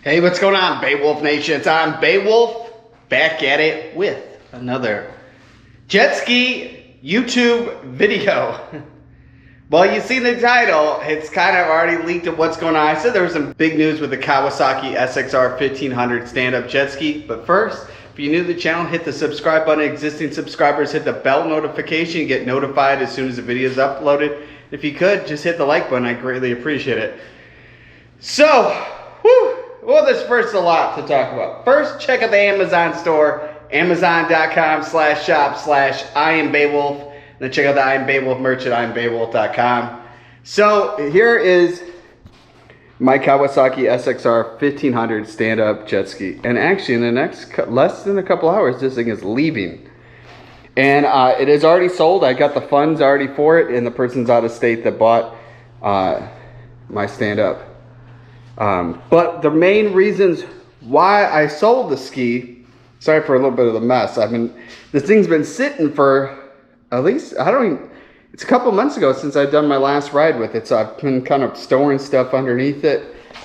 Hey, what's going on, Beowulf Nation? It's on Beowulf, back at it with another Jetski YouTube video. Well, you see the title, it's kind of already leaked of what's going on. I said there was some big news with the Kawasaki SXR 1500 stand-up jet ski, but first, if you're new to the channel, hit the subscribe button. Existing subscribers, hit the bell notification, get notified as soon as the video is uploaded. If you could, just hit the like button, I greatly appreciate it. So, whew. Well, there's first a lot to talk about. First, check out the Amazon store, amazon.com/shop/IamBeowulf. And then check out the I Am Beowulf merch at IamBeowulf.com. So here is my Kawasaki SXR 1500 stand-up jet ski. And actually, in the next less than a couple hours, this thing is leaving. And it is already sold. I got the funds already for it, and the person's out of state that bought my stand-up. But the main reasons why I sold the ski, sorry for a little bit of the mess. This thing's been sitting for at least, it's a couple months ago since I've done my last ride with it. So I've been kind of storing stuff underneath it.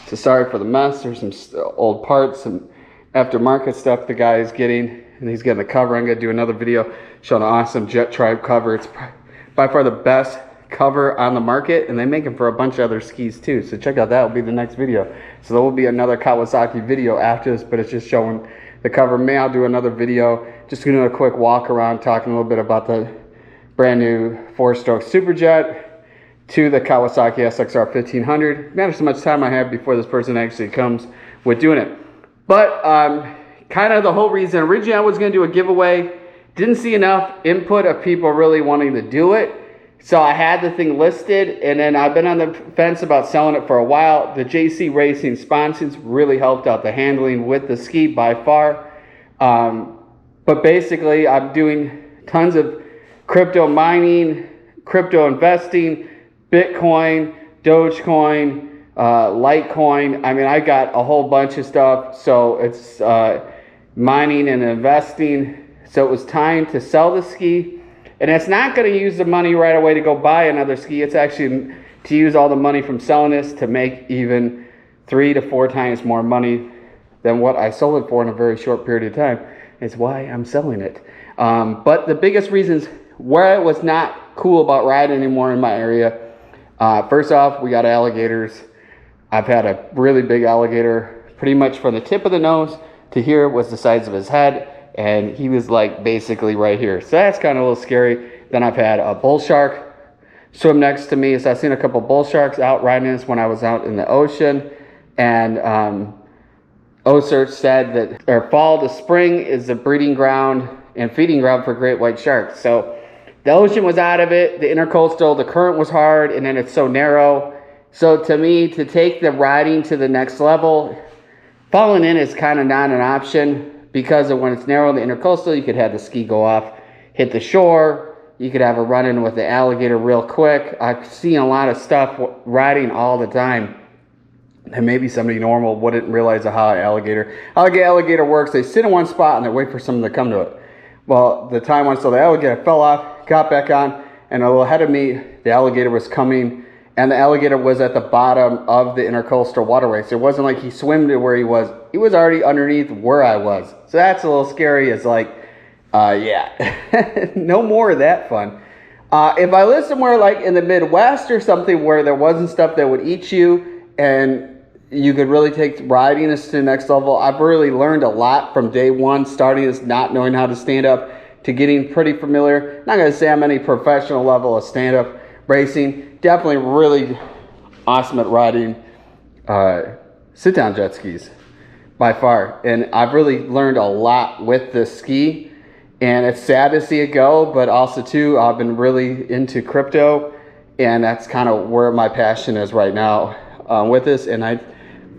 So sorry for the mess. There's some old parts, some aftermarket stuff the guy is getting, and he's getting the cover. I'm going to do another video showing an awesome Jet Tribe cover. It's by far the best cover on the market, and they make them for a bunch of other skis too, so check out that. Will be the next video. So there will be another Kawasaki video after this, but it's just showing the cover. May I'll do another video just gonna do a quick walk around talking a little bit about the brand new 4-stroke Superjet to the Kawasaki SXR 1500. Not as much time I have before this person actually comes with doing it, but kind of the whole reason originally I was gonna do a giveaway, didn't see enough input of people really wanting to do it. So I had the thing listed, and then I've been on the fence about selling it for a while. The JC Racing Sponsons really helped out the handling with the ski by far. But basically, I'm doing tons of crypto mining, crypto investing, Bitcoin, Dogecoin, Litecoin. I got a whole bunch of stuff. So it's mining and investing. So it was time to sell the ski. And it's not going to use the money right away to go buy another ski. It's actually to use all the money from selling this to make even 3 to 4 times more money than what I sold it for in a very short period of time. It's why I'm selling it. But the biggest reasons where it was not cool about riding anymore in my area, first off, we got alligators. I've had a really big alligator, pretty much from the tip of the nose to here was the size of his head. And he was like basically right here. So that's kind of a little scary. Then I've had a bull shark swim next to me. So I've seen a couple bull sharks out riding this when I was out in the ocean. And OSERCH said that our fall to spring is the breeding ground and feeding ground for great white sharks. So the ocean was out of it. The intercoastal, the current was hard, and then it's so narrow. So to me, to take the riding to the next level, falling in is kind of not an option. Because of when it's narrow in the intercoastal, you could have the ski go off, hit the shore. You could have a run-in with the alligator real quick. I've seen a lot of stuff riding all the time. And maybe somebody normal wouldn't realize how alligator works. They sit in one spot and they wait for someone to come to it. Well, the time once the alligator fell off, got back on, and a little ahead of me, the alligator was coming. And the alligator was at the bottom of the intercoastal waterway. So it wasn't like he swam to where he was. He was already underneath where I was. So that's a little scary. It's like, yeah, no more of that fun. If I lived somewhere like in the Midwest or something where there wasn't stuff that would eat you and you could really take riding this to the next level, I've really learned a lot from day one, starting this not knowing how to stand up to getting pretty familiar. Not going to say I'm any professional level of stand-up racing. Definitely really awesome at riding sit-down jet skis by far. And I've really learned a lot with this ski. And it's sad to see it go, but also too, I've been really into crypto. And that's kind of where my passion is right now with this. And I'm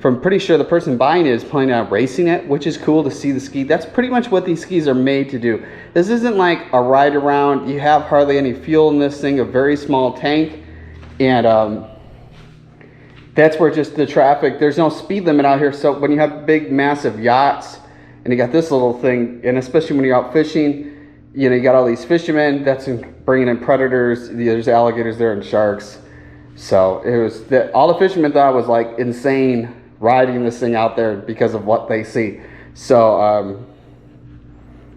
pretty sure the person buying it is planning on racing it, which is cool to see the ski. That's pretty much what these skis are made to do. This isn't like a ride around. You have hardly any fuel in this thing, a very small tank. And that's where just the traffic, there's no speed limit out here. So when you have big, massive yachts and you got this little thing, and especially when you're out fishing, you know, you got all these fishermen, that's bringing in predators. There's alligators there and sharks. So it was, all the fishermen thought was like insane riding this thing out there because of what they see. So,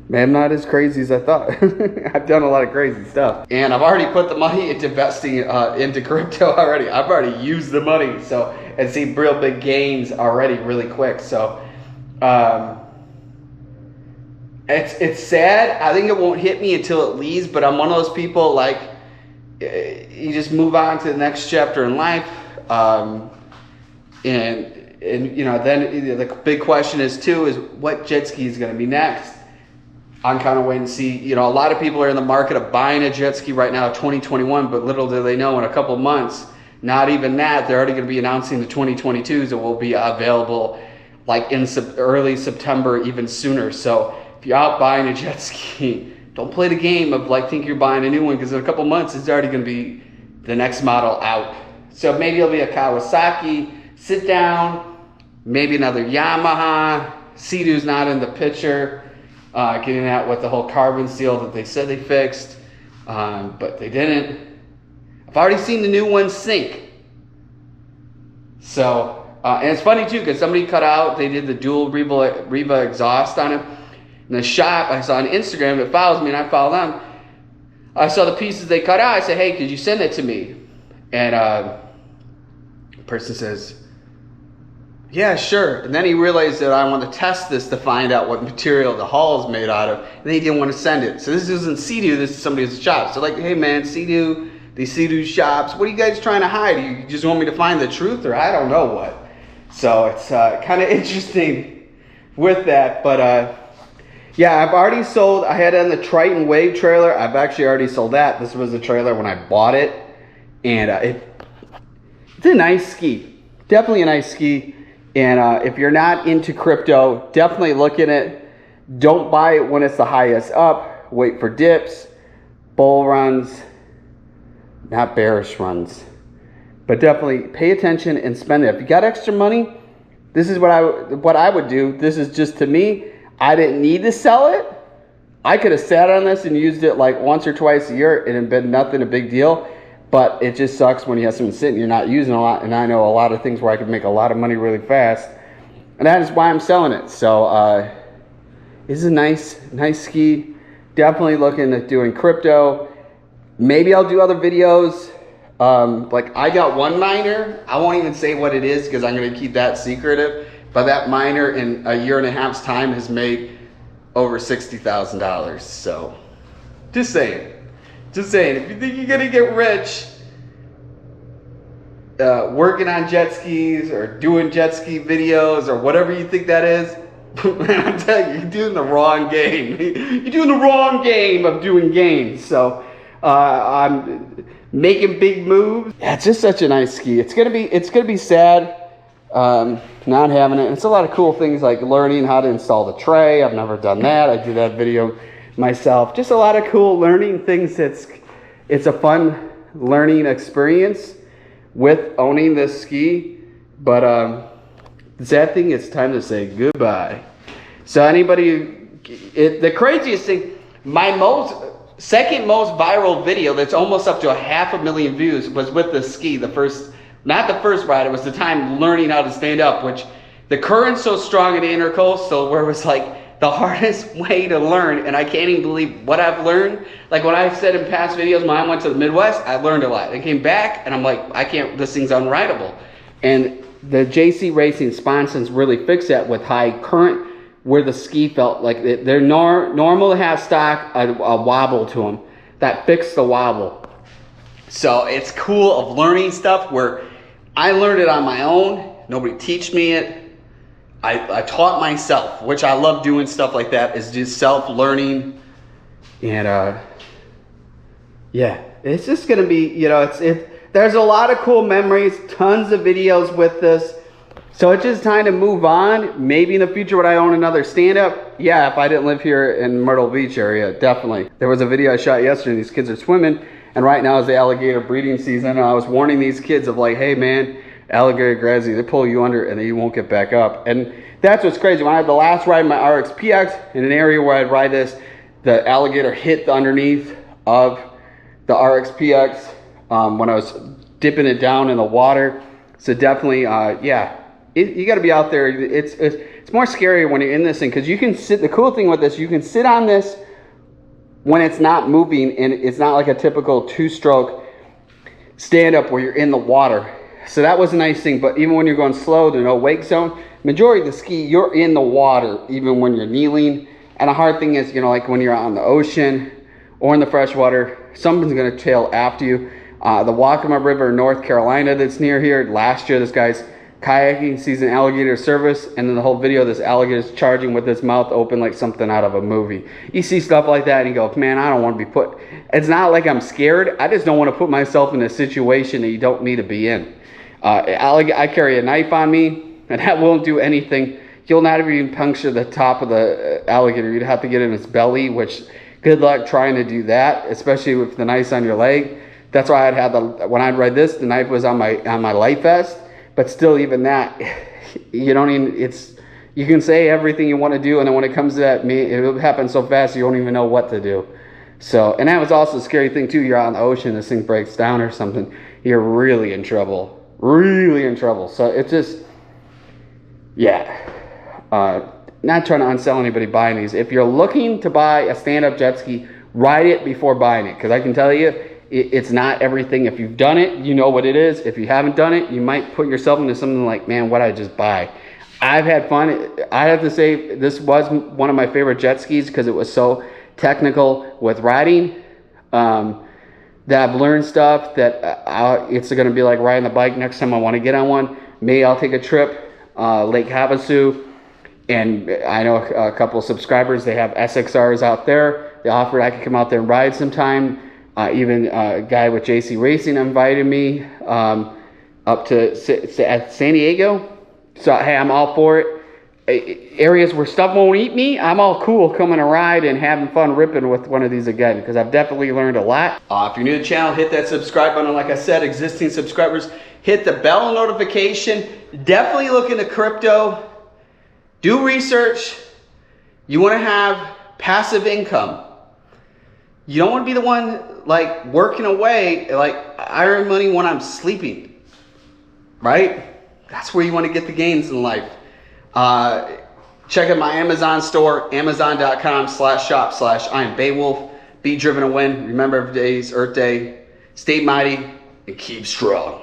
man, I'm not as crazy as I thought. I've done a lot of crazy stuff. And I've already put the money into investing into crypto already. I've already used the money, so, and seen real big gains already really quick. So, it's sad. I think it won't hit me until it leaves, but I'm one of those people, like, you just move on to the next chapter in life. And you know, then the big question is too, is what jet ski is going to be next. I'm kind of waiting to see. You know, a lot of people are in the market of buying a jet ski right now, 2021, but little do they know, in a couple months, not even that, they're already going to be announcing the 2022s that will be available like in early September, even sooner. So if you're out buying a jet ski, don't play the game of like think you're buying a new one, because in a couple months it's already going to be the next model out. So maybe it'll be a Kawasaki sit down, maybe another Yamaha. Sea-Doo's not in the picture, getting out with the whole carbon steel that they said they fixed, but they didn't. I've already seen the new one sink. So, and it's funny too, because somebody cut out, they did the dual Riva exhaust on it. In the shop, I saw on Instagram that follows me, and I follow them. I saw the pieces they cut out. I said, hey, could you send it to me? And the person says, yeah, sure. And then he realized that I wanted to test this to find out what material the hull is made out of, and he didn't want to send it. So this isn't Sea-Doo, this is somebody's shop. So like, hey man, Sea-Doo, these Sea-Doo shops, what are you guys trying to hide? You just want me to find the truth, or I don't know what? So it's kind of interesting with that, but yeah, I've already sold. I had it on the Triton Wave trailer. I've actually already sold that. This was the trailer when I bought it, and it's a nice ski. Definitely a nice ski. And if you're not into crypto, definitely look at it. Don't buy it when it's the highest up. Wait for dips, bull runs, not bearish runs. But definitely pay attention and spend it. If you got extra money, this is what I would do. This is just, to me, I didn't need to sell it. I could have sat on this and used it like once or twice a year. It had been nothing a big deal. But it just sucks when you have something sitting, you're not using a lot. And I know a lot of things where I could make a lot of money really fast. And that is why I'm selling it. So this is a nice ski. Definitely looking at doing crypto. Maybe I'll do other videos. Like I got one miner. I won't even say what it is because I'm going to keep that secretive. But that miner in a year and a half's time has made over $60,000. So just saying. Just saying, if you think you're gonna get rich working on jet skis or doing jet ski videos or whatever you think that is, man, I'm telling you, you're doing the wrong game. You're doing the wrong game of doing gains. So I'm making big moves. Yeah, it's just such a nice ski. It's gonna be sad not having it. It's a lot of cool things like learning how to install the tray. I've never done that. I did that video myself. Just a lot of cool learning things. It's a fun learning experience with owning this ski. But the sad thing, it's time to say goodbye. So the craziest thing, my second most viral video that's almost up to 500,000 views was with the ski. Not the first ride, it was the time learning how to stand up, which the current's so strong in the intercoastal where it was like the hardest way to learn, and I can't even believe what I've learned. Like when I've said in past videos, when I went to the Midwest, I learned a lot. I came back and I'm like, this thing's unrideable. And the JC Racing Sponsons really fixed that with high current, where the ski felt like they're normal to have stock, a wobble to them. That fixed the wobble. So it's cool of learning stuff where I learned it on my own. Nobody teach me it. I taught myself, which I love doing stuff like that, is just self-learning. And yeah, it's just gonna be, you know, there's a lot of cool memories, tons of videos with this. So it's just time to move on. Maybe in the future would I own another stand-up? Yeah, if I didn't live here in Myrtle Beach area, definitely. There was a video I shot yesterday, these kids are swimming, and right now is the alligator breeding season, and I was warning these kids of like, hey man, alligator grazing, they pull you under and then you won't get back up. And that's what's crazy. When I had the last ride in my RX PX, in an area where I'd ride this, the alligator hit the underneath of the RX PX when I was dipping it down in the water. So definitely, yeah, you got to be out there. It's more scary when you're in this thing, because you can sit. The cool thing with this, you can sit on this when it's not moving, and it's not like a typical two-stroke stand-up where you're in the water. So that was a nice thing. But even when you're going slow to no wake zone, majority of the ski, you're in the water even when you're kneeling. And the hard thing is, you know, like when you're out in the ocean or in the freshwater, something's going to tail after you. The Waccamaw River in North Carolina that's near here, last year this guy's kayaking, sees an alligator service, and in the whole video this alligator's charging with his mouth open like something out of a movie. You see stuff like that and you go, man, I don't want to be put, it's not like I'm scared, I just don't want to put myself in a situation that you don't need to be in. I carry a knife on me, and that won't do anything. You'll not even puncture the top of the alligator. You'd have to get in its belly, which good luck trying to do that, especially with the knife's on your leg. That's why I'd have when I'd ride this, the knife was on my life vest. But still, even that, you don't even, you can say everything you want to do, and then when it comes to that, it'll happen so fast you don't even know what to do. So, and that was also a scary thing too. You're out in the ocean, this thing breaks down or something, you're really in trouble. Really in trouble. So it's just, yeah. Not trying to unsell anybody buying these. If you're looking to buy a stand-up jet ski, ride it before buying it, because I can tell you, it's not everything. If you've done it, you know what it is. If you haven't done it, you might put yourself into something like, man, what did I just buy? I've had fun. I have to say, this was one of my favorite jet skis because it was so technical with riding. That I've learned stuff that it's going to be like riding the bike next time I want to get on one. Maybe I'll take a trip, Lake Havasu, and I know a couple of subscribers, they have SXRs out there. They offered I could come out there and ride sometime. Even a guy with JC Racing invited me up to San Diego. So, hey, I'm all for it. Areas where stuff won't eat me, I'm all cool coming to ride and having fun ripping with one of these again, because I've definitely learned a lot. If you're new to the channel, hit that subscribe button. Like I said, existing subscribers, hit the bell notification. Definitely look into crypto. Do research. You want to have passive income. You don't want to be the one like working away, like I earn money when I'm sleeping, right? That's where you want to get the gains in life. Check out my Amazon store, amazon.com/shop/I am Beowulf. Be driven to win. Remember, every day is Earth Day. Stay mighty and keep strong.